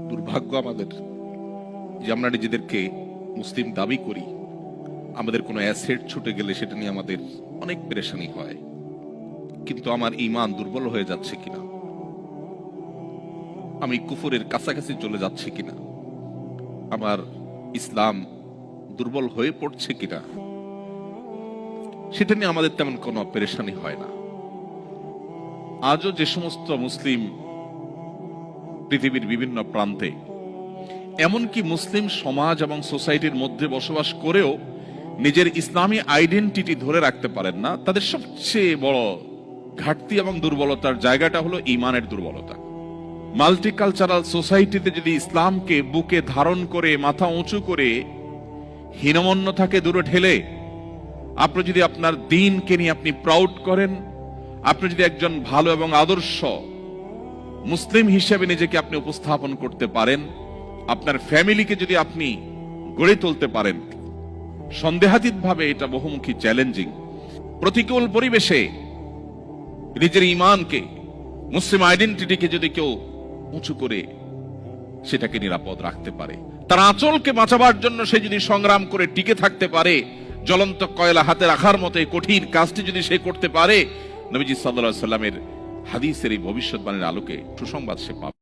দুর্ভাগ্য আমাদের যে আমরা নিজেদেরকে মুসলিম দাবি করি, আমাদের কোনো অ্যাসেট ছুটে গেলে সেটা নিয়ে আমাদের অনেক পেরেশানি হয়। কিন্তু আমার ঈমান দুর্বল হয়ে যাচ্ছে কিনা, আমি কুফরের কাছাকাছি চলে যাচ্ছে কিনা, আমার ইসলাম দুর্বল হয়ে পড়ছে কিনা, সেটা নিয়ে আমাদের তেমন কোনো পেরেশানি হয় না। আজও যে সমস্ত মুসলিম পৃথিবীর বিভিন্ন প্রান্তে, এমনকি মুসলিম সমাজ এবং সোসাইটির মধ্যে বসবাস করেও নিজের ইসলামী আইডেন্টিটি ধরে রাখতে পারেন না, তাদের সবচেয়ে বড় ঘাটতি এবং দুর্বলতার জায়গাটা হলো ঈমানের দুর্বলতা। মাল্টিকালচারাল সোসাইটিতে যদি ইসলামকে বুকে ধারণ করে মাথা উঁচু করে হীনমন্যতাকে দূরে ঠেলে আপনি যদি আপনার দ্বীনকে নিয়ে আপনি প্রাউড করেন, আপনি যদি একজন ভালো এবং আদর্শ মুসলিম হিসেবে নিজেকে আপনি উপস্থাপন করতে পারেন, আপনার ফ্যামিলিকে যদি আপনি গড়ে তুলতে পারেন, সন্দেহাতীত ভাবে এটা বহুমুখী চ্যালেঞ্জিং। প্রতিকূল পরিবেশে নিজের ঈমানকে, মুসলিম আইডেন্টিটিকে যদি কেউ উঁচু করে সেটাকে নিরাপদ রাখতে পারে, তার আঁচলকে বাঁচাবার জন্য সে যদি সংগ্রাম করে টিকে থাকতে পারে, জ্বলন্ত কয়লা হাতে রাখার মতো এই কঠিন কাজটি যদি সে করতে পারে, নবীজি সাল্লাল্লাহু আলাইহি ওয়াসাল্লামের হাদিসের এই ভবিষ্যৎবাণীর আলোকে সুসংবাদ সে পাবে।